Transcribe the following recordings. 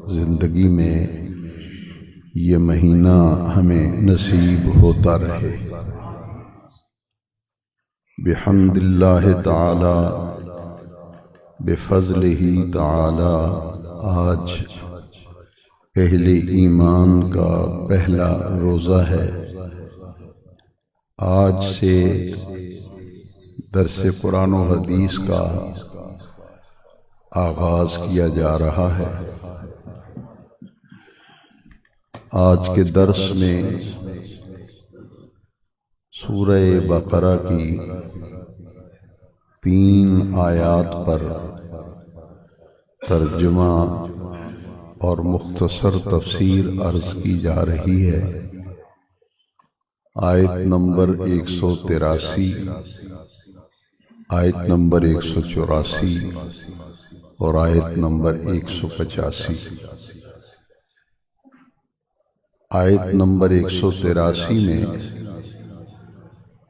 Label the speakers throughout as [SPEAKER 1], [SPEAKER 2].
[SPEAKER 1] زندگی میں یہ مہینہ ہمیں نصیب ہوتا رہے۔ بحمد اللہ تعالی بفضلہ تعالی آج اہل ایمان کا پہلا روزہ ہے۔ آج سے درس قرآن و حدیث کا آغاز کیا جا رہا ہے۔ آج کے درس میں سورہ بقرہ کی 3 آیات پر ترجمہ اور مختصر تفسیر عرض کی جا رہی ہے۔ آیت نمبر 183، آیت نمبر 184 اور آیت نمبر 185۔ آیت نمبر 183 میں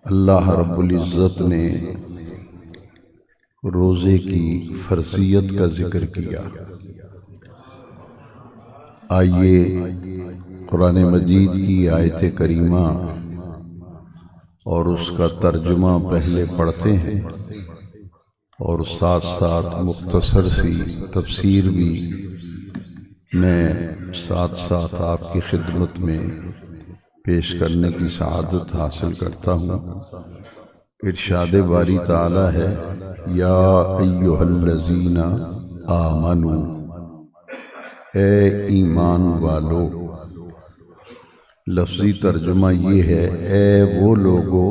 [SPEAKER 1] اللہ رب العزت نے روزے کی فرضیت کا ذکر کیا۔ آئیے قرآن مجید کی آیت کریمہ اور اس کا ترجمہ پہلے پڑھتے ہیں اور ساتھ ساتھ مختصر سی تفسیر بھی میں ساتھ ساتھ آپ کی خدمت میں پیش کرنے کی سعادت حاصل کرتا ہوں۔ ارشاد باری تعالی ہے، یا ایھا الذین آمنوا، اے ایمان والو۔ لفظی ترجمہ یہ ہے، اے وہ لوگو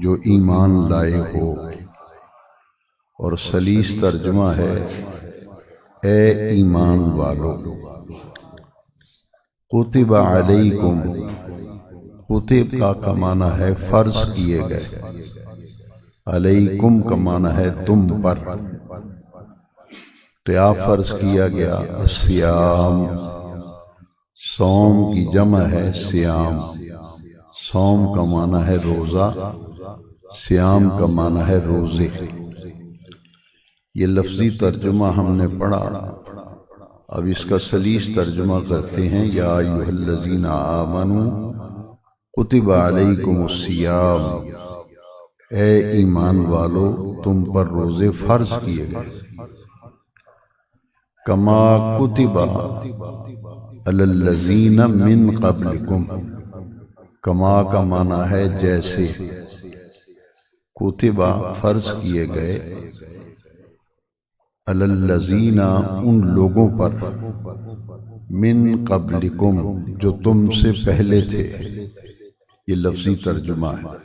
[SPEAKER 1] جو ایمان لائے ہو، اور سلیس ترجمہ ہے، اے ایمان والو۔ کتب علیکم، کتب کا معنی ہے فرض کیے گئے، علیکم کا معنی ہے تم پر، کیا فرض کیا گیا؟ الصیام، صوم کی جمع ہے سیام، صوم کا معنی ہے روزہ، سیام کا معنی ہے روزے۔ یہ لفظی ترجمہ ہم نے پڑھا، اب اس کا سلیس ترجمہ کرتے ہیں، یا ایھا الذین آمنوا کتب علیکم الصیام، اے ایمان والو تم پر روزے فرض کیے گئے، کما کتب علی الذین من قبلکم، کما کا معنی ہے جیسے، کتب فرض کیے گئے، علی الذین ان لوگوں پر، من قبلکم جو تم سے پہلے تھے۔ یہ لفظی ترجمہ ہے۔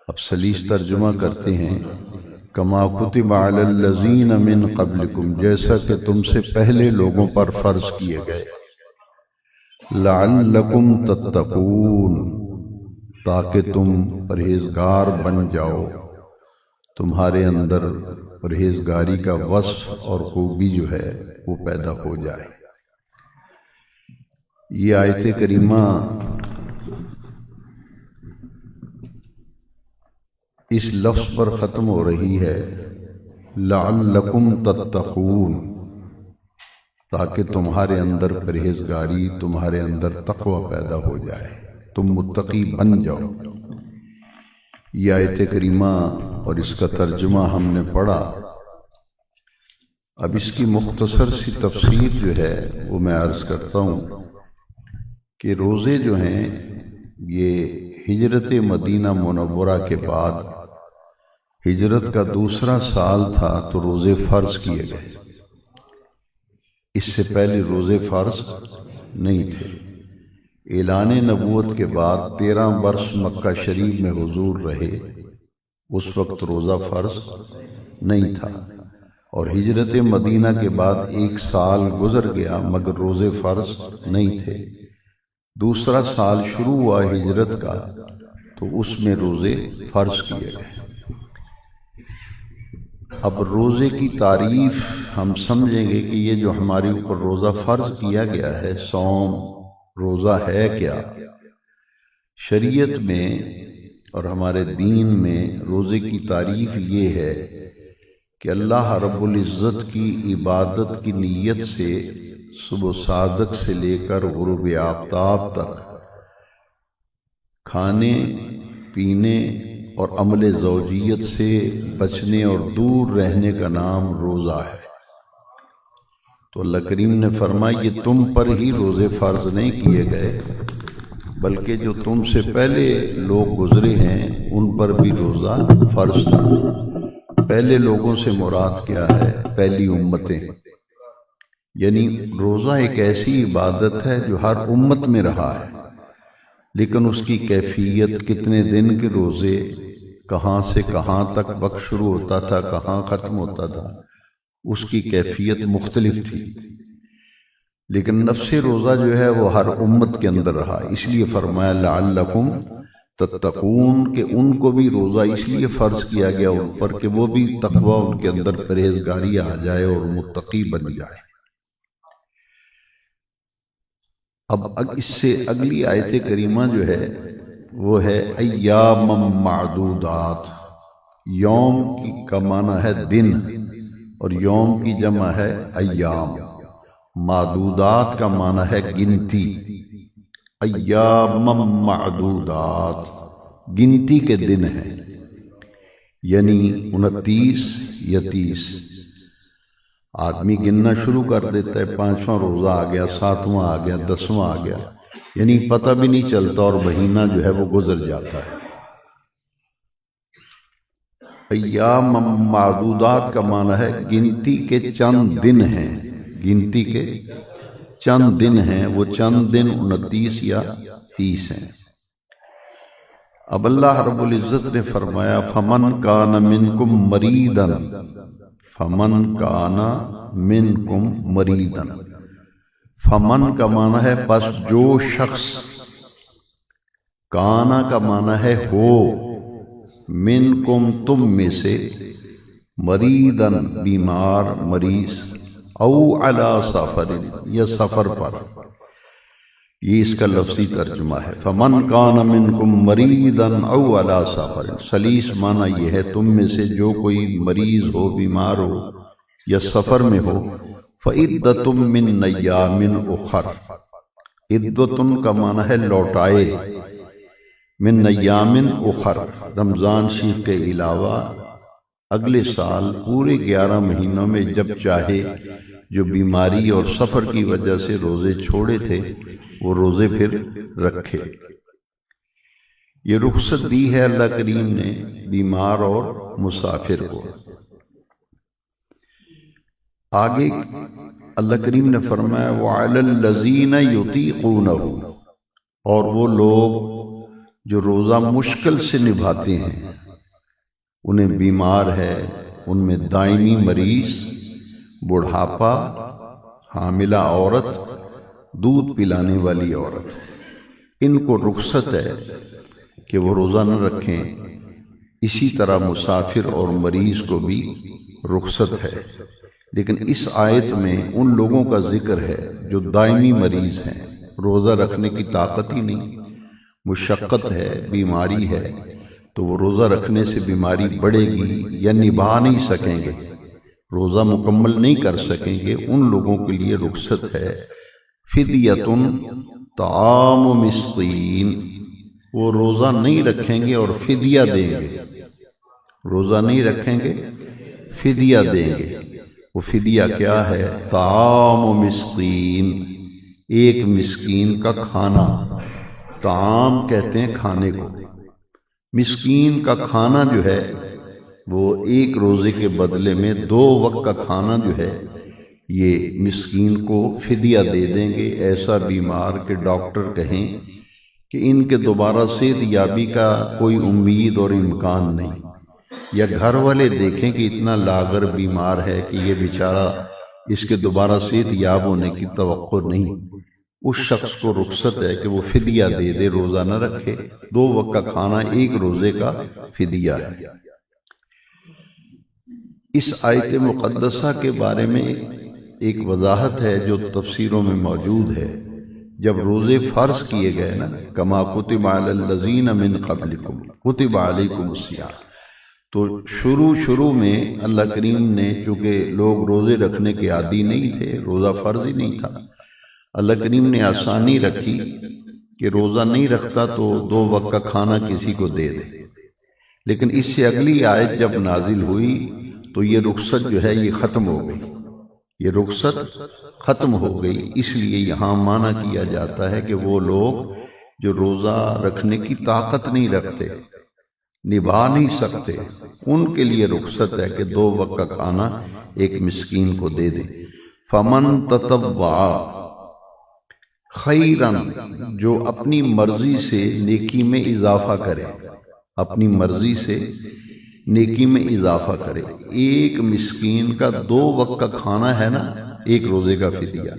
[SPEAKER 1] اب سلیس ترجمہ کرتے ہیں، کما کتب علی الذین من قبلکم، جیسا کہ تم سے پہلے لوگوں پر فرض کیے گئے، لعلکم تتقون، تاکہ تم پرہیزگار بن جاؤ، تمہارے اندر پرہیزگاری کا وصف اور خوبی جو ہے وہ پیدا ہو جائے۔ یہ آیت کریمہ اس لفظ پر ختم ہو رہی ہے، لعلکم تتقون، تاکہ تمہارے اندر پرہیزگاری، تمہارے اندر تقوی پیدا ہو جائے، تم متقی بن جاؤ۔ یہ آیت کریمہ اور اس کا ترجمہ ہم نے پڑھا۔ اب اس کی مختصر سی تفسیر جو ہے وہ میں عرض کرتا ہوں کہ روزے جو ہیں یہ ہجرت مدینہ منورہ کے بعد ہجرت کا دوسرا سال تھا تو روزے فرض کیے گئے، اس سے پہلے روزے فرض نہیں تھے۔ اعلان نبوت کے بعد 13 برس مکہ شریف میں حضور رہے، اس وقت روزہ فرض نہیں تھا، اور ہجرت مدینہ کے بعد 1 سال گزر گیا مگر روزے فرض نہیں تھے۔ دوسرا سال شروع ہوا ہجرت کا تو اس میں روزے فرض کیے گئے۔ اب روزے کی تعریف ہم سمجھیں گے کہ یہ جو ہمارے اوپر روزہ فرض کیا گیا ہے، صوم روزہ ہے کیا؟ شریعت میں اور ہمارے دین میں روزے کی تعریف یہ ہے کہ اللہ رب العزت کی عبادت کی نیت سے صبح صادق سے لے کر غروب آفتاب تک کھانے پینے اور عمل زوجیت سے بچنے اور دور رہنے کا نام روزہ ہے۔ تو اللہ کریم نے فرمایا یہ تم پر ہی روزے فرض نہیں کیے گئے بلکہ جو تم سے پہلے لوگ گزرے ہیں ان پر بھی روزہ فرض تھا۔ پہلے لوگوں سے مراد کیا ہے؟ پہلی امتیں، یعنی روزہ ایک ایسی عبادت ہے جو ہر امت میں رہا ہے، لیکن اس کی کیفیت، کتنے دن کے روزے، کہاں سے کہاں تک وقت شروع ہوتا تھا، کہاں ختم ہوتا تھا، اس کی کیفیت مختلف تھی۔ لیکن نفس روزہ جو ہے وہ ہر امت کے اندر رہا، اس لیے فرمایا لعلکم تتقون، کہ ان کو بھی روزہ اس لیے فرض کیا گیا ان پر کہ وہ بھی تقوی ان کے اندر پرہیزگاری آ جائے اور متقی بن جائے۔ اب اس سے اگلی آیت کریمہ جو ہے وہ ہے ایام معدودات۔ یوم کا معنی ہے دن اور یوم کی جمع ہے ایام، معدودات کا معنی ہے گنتی۔ ایام معدودات گنتی کے دن ہیں، یعنی 29 یا 30۔ آدمی گننا شروع کر دیتا ہے، 5واں روزہ آ گیا، 7واں آ گیا، 10واں آ گیا، یعنی پتہ بھی نہیں چلتا اور مہینہ جو ہے وہ گزر جاتا ہے۔ ایام معدودات کا معنی ہے گنتی کے چند دن ہیں، گنتی کے چند دن ہیں، وہ چند دن 29 یا 30 ہیں۔ اب اللہ رب العزت نے فرمایا فمن کان منکم مریضا، فمن کان منکم مریضا، فمن کا معنی ہے پس جو شخص، کانا کا معنی ہے ہو، منکم تم میں سے، مریضاً بیمار، مریض، او علی سفر یا سفر پر، یہ اس کا لفظی ترجمہ ہے۔ فمن کان منکم مریضاً او علی سفر، سلیس معنی یہ ہے تم میں سے جو کوئی مریض ہو، بیمار ہو یا سفر میں ہو، فعدۃ من ایام اخر، عدۃ کا معنی ہے لوٹائے، من ایام اخر، رمضان شریف کے علاوہ اگلے سال پورے 11 مہینوں میں جب چاہے جو بیماری اور سفر کی وجہ سے روزے چھوڑے تھے وہ روزے پھر رکھے۔ یہ رخصت دی ہے اللہ کریم نے بیمار اور مسافر کو۔ آگے اللہ کریم نے فرمایا وَعَلَى الَّذِينَ يُطِيقُونَهُ، اور وہ لوگ جو روزہ مشکل سے نبھاتے ہیں، انہیں بیمار ہے، ان میں دائمی مریض، بڑھاپا، حاملہ عورت، دودھ پلانے والی عورت، ان کو رخصت ہے کہ وہ روزہ نہ رکھیں۔ اسی طرح مسافر اور مریض کو بھی رخصت ہے، لیکن اس آیت میں ان لوگوں کا ذکر ہے جو دائمی مریض ہیں، روزہ رکھنے کی طاقت ہی نہیں، مشقت ہے، بیماری ہے، تو وہ روزہ رکھنے سے بیماری بڑھے گی یا نبھا نہیں سکیں گے، روزہ مکمل نہیں کر سکیں گے، ان لوگوں کے لیے رخصت ہے۔ فدیۃ طعام مسکین، وہ روزہ نہیں رکھیں گے اور فدیہ دیں گے، روزہ نہیں رکھیں گے، فدیہ دیں گے۔ وہ فدیہ کیا ہے؟ طعام مسکین، ایک مسکین کا کھانا، طعام کہتے ہیں کھانے کو، مسکین کا کھانا جو ہے وہ ایک روزے کے بدلے میں 2 وقت کا کھانا جو ہے یہ مسکین کو فدیہ دے دیں گے۔ ایسا بیمار کہ ڈاکٹر کہیں کہ ان کے دوبارہ صحت یابی کا کوئی امید اور امکان نہیں، یا گھر والے دیکھیں کہ اتنا لاغر بیمار ہے کہ یہ بیچارہ اس کے دوبارہ صحت یاب ہونے کی توقع نہیں، اس شخص کو رخصت ہے کہ وہ فدیہ دے دے، روزہ نہ رکھے، 2 وقت کا کھانا ایک روزے کا فدیہ ہے۔ اس آیت مقدسہ کے بارے میں ایک وضاحت ہے جو تفسیروں میں موجود ہے۔ جب روزے فرض کیے گئے نا، کما کتب علی الذین من قبلکم کتب علیکم الصیام، تو شروع میں اللہ کریم نے، چونکہ لوگ روزے رکھنے کے عادی نہیں تھے، روزہ فرض ہی نہیں تھا، اللہ کریم نے آسانی رکھی کہ روزہ نہیں رکھتا تو 2 وقت کا کھانا کسی کو دے دے۔ لیکن اس سے اگلی آیت جب نازل ہوئی تو یہ رخصت جو ہے یہ ختم ہو گئی، یہ رخصت ختم ہو گئی۔ اس لیے یہاں معنی کیا جاتا ہے کہ وہ لوگ جو روزہ رکھنے کی طاقت نہیں رکھتے، نبھا نہیں سکتے، ان کے لیے رخصت ہے کہ 2 وقت کا کھانا ایک مسکین کو دے دیں۔ فمن تطوع خیرن، جو اپنی مرضی سے نیکی میں اضافہ کرے، اپنی مرضی سے نیکی میں اضافہ کرے۔ ایک مسکین کا 2 وقت کا کھانا ہے نا، ایک روزے کا فدیہ۔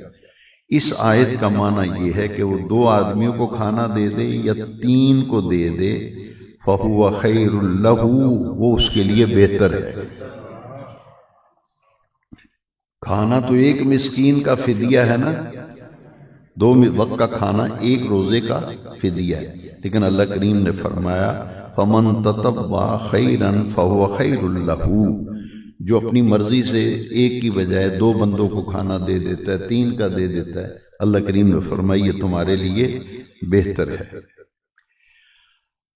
[SPEAKER 1] اس آیت کا معنی یہ ہے کہ وہ 2 آدمیوں کو کھانا دے دے یا 3 کو دے دے، فَهُوَ خَيْرٌ لَهُ، وہ اس کے لیے بہتر ہے۔ کھانا تو ایک مسکین کا فدیہ ہے نا، 2 وقت کا کھانا ایک روزے کا فدیہ ہے، لیکن اللہ کریم نے فرمایا فَمَن تَطَوَّعَ خَيْرًا فَهُوَ خَيْرٌ لَهُ، جو اپنی مرضی سے ایک کی بجائے 2 بندوں کو کھانا دے دیتا ہے، 3 کا دے دیتا ہے، اللہ کریم نے فرمایا یہ تمہارے لیے بہتر ہے۔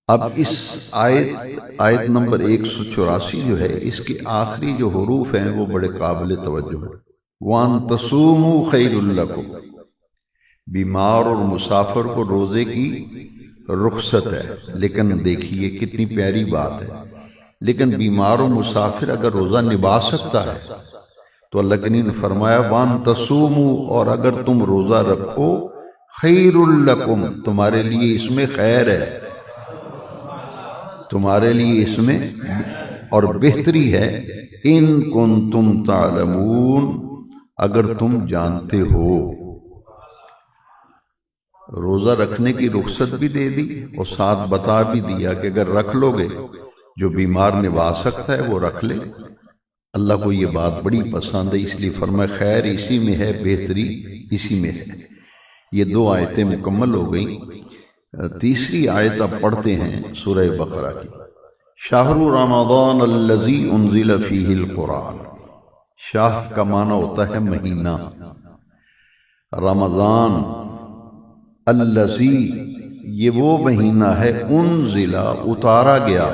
[SPEAKER 1] اب اس آیت نمبر 184 جو ہے، اس کے آخری جو حروف ہیں وہ بڑے قابل توجہ ہیں۔ وَأَن تَصُومُوا خَيْرٌ لَكُمْ، بیمار اور مسافر کو روزے کی رخصت ہے، لیکن دیکھیے کتنی پیاری بات ہے، لیکن بیمار و مسافر اگر روزہ نبھا سکتا ہے تو اللہ کریم نے فرمایا وَأَن تَصُومُوا، اور اگر تم روزہ رکھو خَيْرٌ لَكُمْ، تمہارے لیے اس میں خیر ہے، تمہارے لیے اس میں اور بہتری ہے۔ ان کنتم تعلمون، اگر تم جانتے ہو۔ روزہ رکھنے کی رخصت بھی دے دی اور ساتھ بتا بھی دیا کہ اگر رکھ لو گے، جو بیمار نبھا سکتا ہے وہ رکھ لے۔ اللہ کو یہ بات بڑی پسند ہے، اس لیے فرمایا خیر اسی میں ہے، بہتری اسی میں ہے۔ یہ 2 آیتیں مکمل ہو گئیں۔ تیسری آیت اب پڑھتے ہیں سورہ بقرہ کی۔ شہر رمضان الذی انزل فیہ القرآن، شاہ کا معنی ہوتا ہے مہینہ، رمضان الذی یہ وہ مہینہ ہے، انزل اتارا گیا،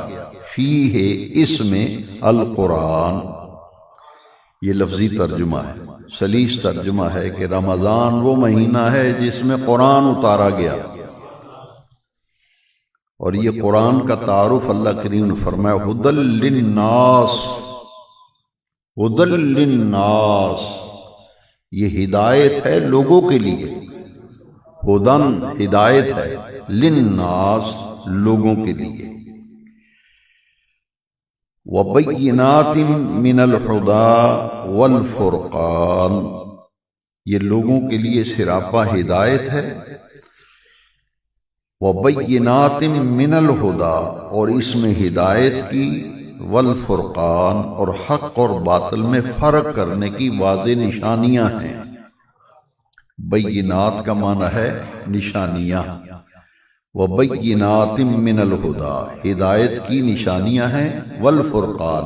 [SPEAKER 1] فیہ اس میں، القرآن، یہ لفظی ترجمہ ہے، سلیس ترجمہ ہے کہ رمضان وہ مہینہ ہے جس میں قرآن اتارا گیا۔ اور یہ قرآن کا تعارف اللہ کریم نے فرمایا ہدی للناس، ہدی للناس، یہ ہدایت ہے لوگوں کے لیے، ہدن ہدایت ہے، للناس لوگوں کے لیے، وبینات من الہدی والفرقان، یہ لوگوں کے لیے سراپا ہدایت ہے، وبینات من الہدی، اور اس میں ہدایت کی، والفرقان، اور حق اور باطل میں فرق کرنے کی واضح نشانیاں ہیں۔ بینات کا معنی ہے نشانیاں، وبینات من الہدی، ہدایت کی نشانیاں ہیں، والفرقان،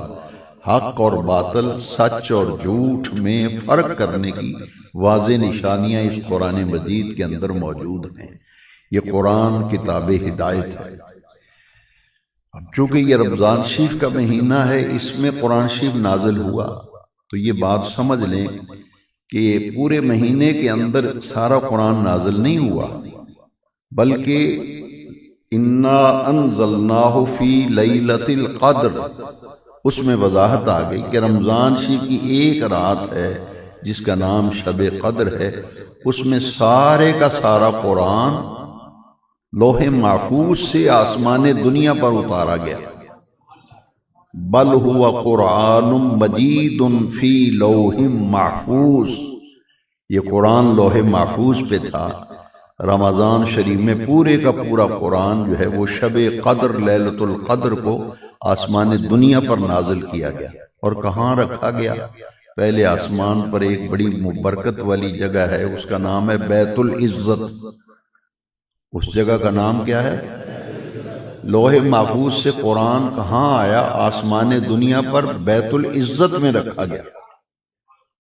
[SPEAKER 1] حق اور باطل، سچ اور جھوٹ میں فرق کرنے کی واضح نشانیاں اس قرآن مجید کے اندر موجود ہیں۔ یہ قرآن کتاب ہدایت ہے۔ اب چونکہ یہ رمضان شریف کا مہینہ ہے، اس میں قرآن شریف نازل ہوا، تو یہ بات سمجھ لیں کہ پورے مہینے کے اندر سارا قرآن نازل نہیں ہوا، بلکہ انا انزلناہ فی لیلۃ القدر، اس میں وضاحت آ گئی کہ رمضان شریف کی ایک رات ہے جس کا نام شب قدر ہے، اس میں سارے کا سارا قرآن لوح محفوظ سے آسمان دنیا پر اتارا گیا۔ بل ہوا قرآن مجید فی لوح محفوظ، یہ قرآن لوح محفوظ پہ تھا۔ رمضان شریف میں پورے کا پورا قرآن جو ہے وہ شب قدر، لیلۃ القدر کو آسمان دنیا پر نازل کیا گیا۔ اور کہاں رکھا گیا؟ پہلے آسمان پر ایک بڑی برکت والی جگہ ہے، اس کا نام ہے بیت العزت۔ اس جگہ کا نام کیا ہے؟ لوح محفوظ سے قرآن کہاں آیا؟ آسمان دنیا پر بیت العزت میں رکھا گیا،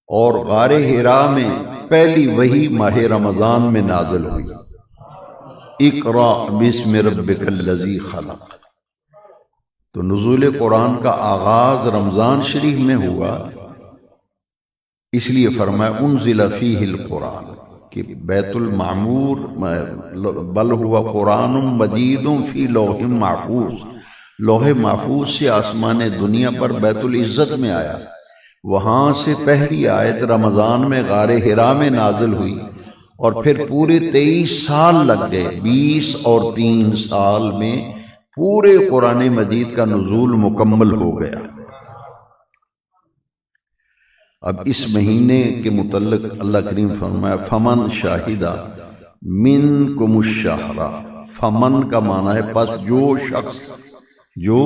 [SPEAKER 1] اور غار حرا میں پہلی وحی ماہ رمضان میں نازل ہوئی، اقرأ بسم ربک الذی خلق۔ تو نزول قرآن کا آغاز رمضان شریف میں ہوا، اس لیے فرمایا انزل فیہ القرآن، کہ بیت المعمور بل ہوا قرآن مجید فی لوح محفوظ، لوح محفوظ سے آسمان دنیا پر بیت العزت میں آیا، وہاں سے پہلی آیت رمضان میں غار حرا میں نازل ہوئی، اور پھر پورے 23 سال لگ گئے، 20 اور 3 سال میں پورے قرآن مجید کا نزول مکمل ہو گیا۔ اب اس مہینے کے متعلق اللہ کریم فرمایا فمن شاہدہ منکم الشہر، فمن کا معنی ہے پس جو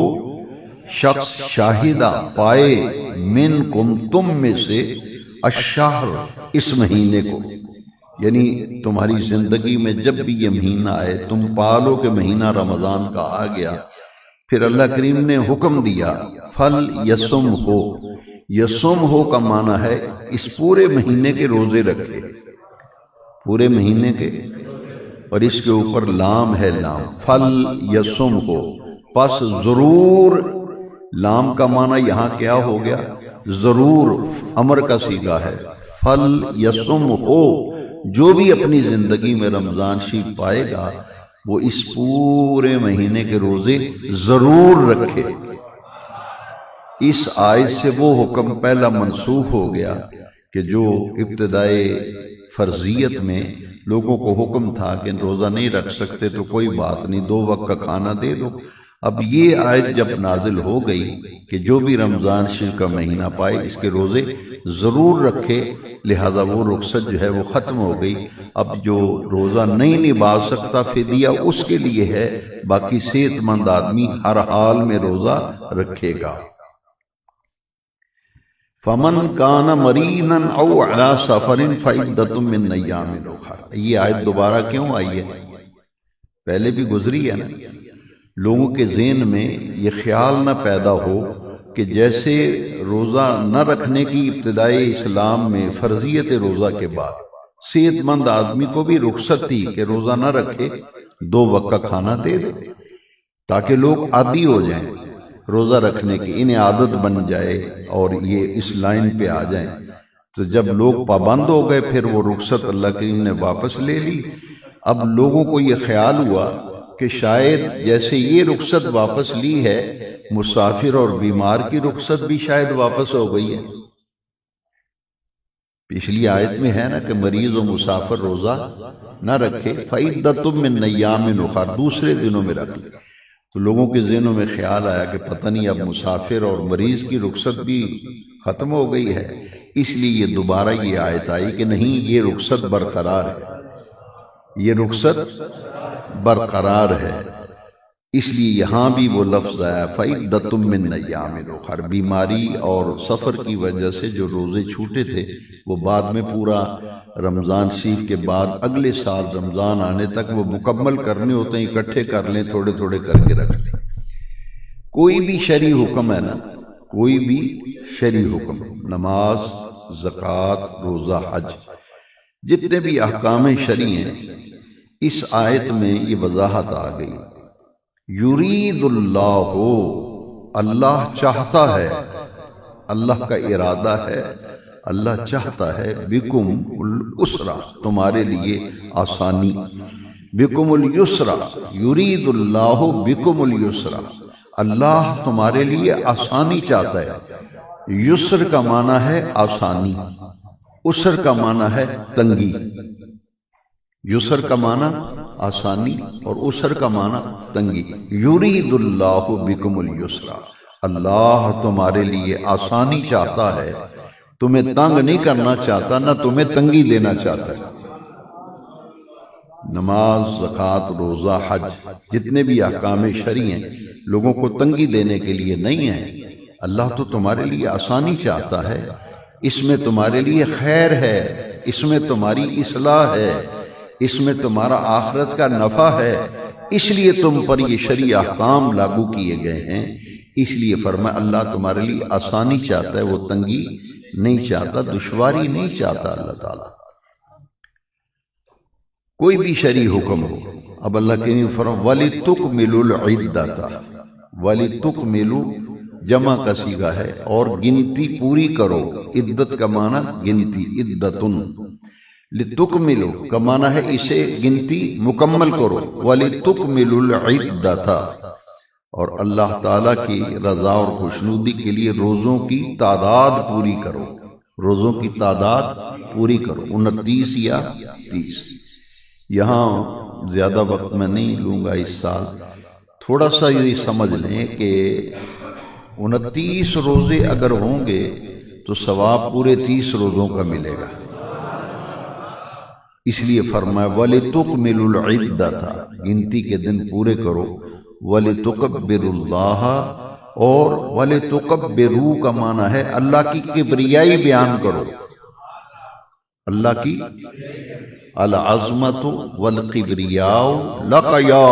[SPEAKER 1] شخص شاہدہ پائے منکم تم میں سے الشہر اس مہینے کو، یعنی تمہاری زندگی میں جب بھی یہ مہینہ آئے تم پالو کہ مہینہ رمضان کا آ گیا، پھر اللہ کریم نے حکم دیا فل یسم ہو، یسم ہو کا معنی ہے اس پورے مہینے کے روزے رکھے، پورے مہینے کے، اور اس کے اوپر لام ہے، لام فل یسم ہو، پس ضرور، لام کا معنی یہاں کیا ہو گیا؟ ضرور، امر کا صیغہ ہے، فل یسم ہو، جو بھی اپنی زندگی میں رمضان شریف پائے گا وہ اس پورے مہینے کے روزے ضرور رکھے۔ اس آیت سے وہ حکم پہلا منسوخ ہو گیا کہ جو ابتدائے فرضیت میں لوگوں کو حکم تھا کہ روزہ نہیں رکھ سکتے تو کوئی بات نہیں، 2 وقت کا کھانا دے دو۔ اب یہ آیت جب نازل ہو گئی کہ جو بھی رمضان شریف کا مہینہ پائے اس کے روزے ضرور رکھے، لہذا وہ رخصت جو ہے وہ ختم ہو گئی۔ اب جو روزہ نہیں نبھا سکتا فدیہ اس کے لیے ہے، باقی صحت مند آدمی ہر حال میں روزہ رکھے گا۔ فمن کان مریضا او علی سفر فعدۃ من ایام اخر، یہ آیت دوبارہ کیوں آئی ہے؟ پہلے بھی گزری ہے نا۔ لوگوں کے ذہن میں یہ خیال نہ پیدا ہو کہ جیسے روزہ نہ رکھنے کی ابتدائی اسلام میں فرضیت روزہ کے بعد صحت مند آدمی کو بھی رخصت تھی کہ روزہ نہ رکھے، 2 وقت کا کھانا دے دے، تاکہ لوگ عادی ہو جائیں روزہ رکھنے کی، انہیں عادت بن جائے اور یہ اس لائن پہ آ جائیں۔ تو جب لوگ پابند ہو گئے پھر وہ رخصت اللہ کریم نے واپس لے لی۔ اب لوگوں کو یہ خیال ہوا کہ شاید جیسے یہ رخصت واپس لی ہے، مسافر اور بیمار کی رخصت بھی شاید واپس ہو گئی ہے۔ پچھلی آیت میں ہے نا کہ مریض و مسافر روزہ نہ رکھے، فعدۃ من ایام اخر، دوسرے دنوں میں رکھ لے۔ تو لوگوں کے ذہنوں میں خیال آیا کہ پتہ نہیں اب مسافر اور مریض کی رخصت بھی ختم ہو گئی ہے، اس لیے یہ دوبارہ یہ آیت آئی کہ نہیں، یہ رخصت برقرار ہے، یہ رخصت برقرار ہے۔ اس لیے یہاں بھی وہ لفظ آیا فعدۃ من ایام اخر، بیماری اور سفر کی وجہ سے جو روزے چھوٹے تھے وہ بعد میں پورا رمضان شریف کے بعد اگلے سال رمضان آنے تک وہ مکمل کرنے ہوتے ہیں، اکٹھے کر لیں، تھوڑے تھوڑے کر کے رکھ لیں۔ کوئی بھی شرعی حکم ہے نا، کوئی بھی شرعی حکم، نماز، زکوٰۃ، روزہ، حج، جتنے بھی احکام شرعی ہیں، اس آیت میں یہ وضاحت آ گئی۔ یرید اللہ، اللہ چاہتا ہے، اللہ کا ارادہ ہے، اللہ چاہتا ہے، بکم الاسرا، تمہارے لیے آسانی، بکم الیسرا، یرید اللہ بکم الیسرا، اللہ تمہارے لیے آسانی چاہتا ہے۔ یسر کا معنی ہے آسانی، اسر کا معنی ہے تنگی۔ یسر کا معنی آسانی اور اسر کا معنی تنگی۔ یرید اللہ بکم الیسرا، اللہ تمہارے لیے آسانی چاہتا ہے، تمہیں تنگ نہیں کرنا چاہتا، نہ تمہیں تنگی دینا چاہتا ہے۔ نماز، زکوٰۃ، روزہ، حج، جتنے بھی احکام شرعی ہیں لوگوں کو تنگی دینے کے لیے نہیں ہیں، اللہ تو تمہارے لیے آسانی چاہتا ہے، اس میں تمہارے لیے خیر ہے، اس میں تمہاری اصلاح ہے، اس میں تمہارا آخرت کا نفع ہے، اس لیے تم پر یہ شرعی احکام لاگو کیے گئے ہیں، اس لیے فرمایا اللہ تمہارے لیے آسانی چاہتا ہے، وہ تنگی نہیں چاہتا، دشواری نہیں چاہتا اللہ تعالیٰ۔ کوئی بھی شرعی حکم ہو، اب اللہ کے فرمایا وَلِتُكْمِلُوا الْعِدَّةَ، وَلِتُكْمِلُوا جمع کا صیغہ ہے، اور گنتی پوری کرو، عدت کا معنی گنتی، عدتن، لِتُكْمِلُوا کا معنی ہے اسے گنتی مکمل کرو، وَلِتُكْمِلُوا الْعِدَّةَ، اور اللہ تعالیٰ کی رضا اور خوشنودی کے لیے روزوں کی تعداد پوری کرو، روزوں کی تعداد پوری کرو، 29 یا 30۔ یہاں زیادہ وقت میں نہیں لوں گا اس سال، تھوڑا سا یہ سمجھ لیں کہ 29 روزے اگر ہوں گے تو ثواب پورے 30 روزوں کا ملے گا، اس لیے فرمایا وَلِتُكْمِلُوا الْعِدَّةَ، گنتی کے دن پورے کرو، وَلِتُكَبِّرُوا اللَّهَ، اور وَلِتُكَبِّرُوا کا معنی ہے اللہ کی کبریائی بیان کرو، اللہ کی العظمت والکبریاء لک یا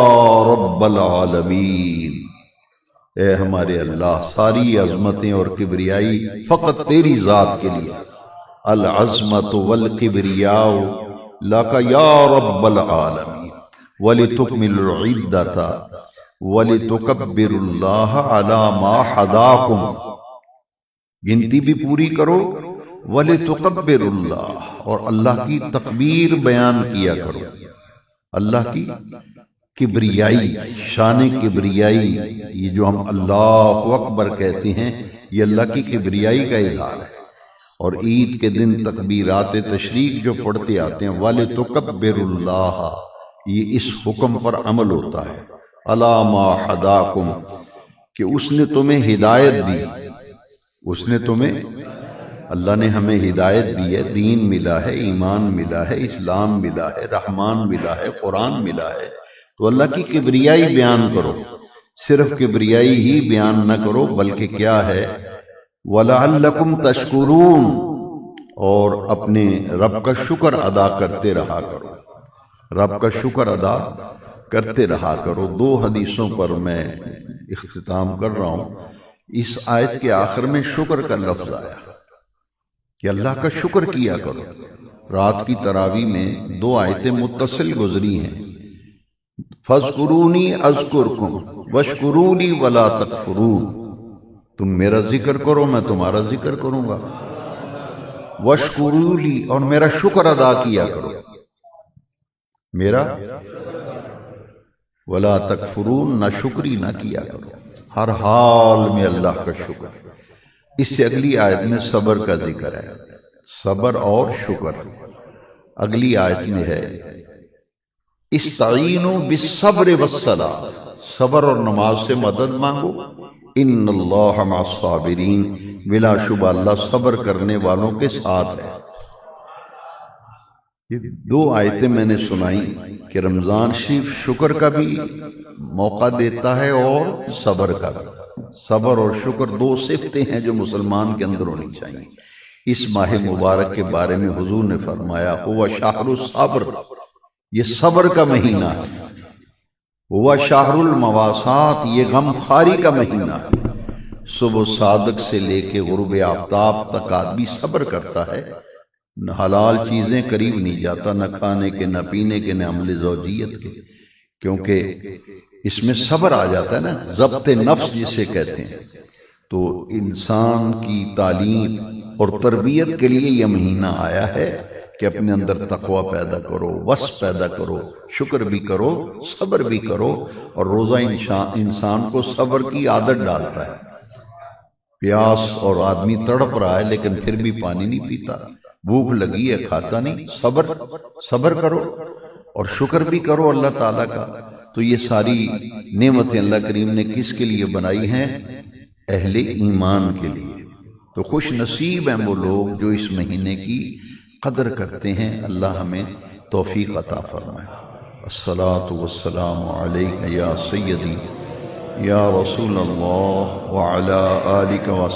[SPEAKER 1] رب العالمین، اے ہمارے اللہ ساری عظمتیں اور کبریائی فقط تیری ذات کے لیے، العظمت والکبریاء لک یا رب العالمین، وَلِتُكْمِلُوا الْعِدَّةَ وَلِتُكَبِّرُوا اللَّهَ عَلَى مَا حَدَاكُمْ، گنتی بھی پوری کرو، وَلِتُكَبِّرُوا اللَّهَ، اور اللہ کی تکبیر بیان کیا کرو، اللہ کی کبریائی، شان کبریائی، یہ جو ہم اللہ اکبر کہتے ہیں یہ اللہ کی کبریائی کا اظہار ہے۔ اور عید کے دن تکبیرات تشریق جو پڑھتے آتے ہیں وَلِتُكَبِّرُوا اللَّهَ، یہ اس حکم پر عمل ہوتا ہے، عَلَى مَا حَدَاكُمْ، کہ اس نے تمہیں ہدایت دی، اس نے تمہیں، اللہ نے ہمیں ہدایت دی ہے، دین ملا ہے، ایمان ملا ہے، اسلام ملا ہے، رحمان ملا ہے، قرآن ملا ہے، تو اللہ کی کبریائی بیان کرو، صرف کبریائی ہی بیان نہ کرو بلکہ کیا ہے وَلَعَلَّكُمْ تَشْكُرُونَ، اور اپنے رب کا شکر ادا کرتے رہا کرو، رب کا شکر ادا کرتے رہا کرو۔ 2 حدیثوں پر میں اختتام کر رہا ہوں۔ اس آیت کے آخر میں شکر کا لفظ آیا کہ اللہ کا شکر کیا کرو۔ رات کی تراویح میں 2 آیتیں متصل گزری ہیں، فَاذْكُرُونِي أَذْكُرْكُمْ وَاشْكُرُوا لِي وَلَا تَكْفُرُونَ، تم میرا ذکر کرو میں تمہارا ذکر کروں گا، وَاشْكُرُوا لِي، اور میرا شکر ادا کیا کرو، میرا وَلَا تَكْفُرُونَ، نہ شکری نہ کیا کرو، ہر حال میں اللہ کا شکر۔ اس سے اگلی آیت میں صبر کا ذکر ہے، صبر اور شکر۔ اگلی آیت میں ہے استعینوا بالصبر والصلاۃ، صبر اور نماز سے مدد مانگو، ان اللہ مع الصابرین، بلا شبہ اللہ صبر کرنے والوں کے ساتھ ہے۔ یہ 2 آیتیں میں نے سنائی کہ رمضان شریف شکر کا بھی موقع دیتا ہے اور صبر کا بھی۔ صبر اور شکر 2 صفتیں ہیں جو مسلمان کے اندر ہونی چاہیے۔ اس ماہ مبارک کے بارے میں حضور نے فرمایا ہوا شہر الصبر، یہ صبر کا مہینہ ہے، ہوا شہر المواسات، یہ غم خواری کا مہینہ ہے۔ صبح صادق سے لے کے غروب آفتاب تک آدمی صبر کرتا ہے، نہ حلال چیزیں قریب نہیں جاتا، نہ کھانے کے، نہ پینے کے، نہ عمل زوجیت کے، کیونکہ اس میں صبر آ جاتا ہے نا، ضبط نفس جسے کہتے ہیں۔ تو انسان کی تعلیم اور تربیت کے لیے یہ مہینہ آیا ہے کہ اپنے اندر تقوی پیدا کرو، وصف پیدا کرو، شکر بھی کرو، صبر بھی کرو، اور روزہ انسان کو صبر کی عادت ڈالتا ہے۔ پیاس اور آدمی تڑپ رہا ہے لیکن پھر بھی پانی نہیں پیتا، بھوک لگی ہے کھاتا نہیں، صبر کرو اور شکر بھی کرو اللہ تعالیٰ کا۔ تو یہ ساری نعمتیں اللہ کریم نے کس کے لیے بنائی ہیں؟ اہل ایمان کے لیے۔ تو خوش نصیب ہیں وہ لوگ جو اس مہینے کی قدر کرتے ہیں۔ اللہ ہمیں توفیق عطا فرمائے۔ الصلاۃ والسلام علیک یا سیدی یا رسول اللہ وعلی آلک و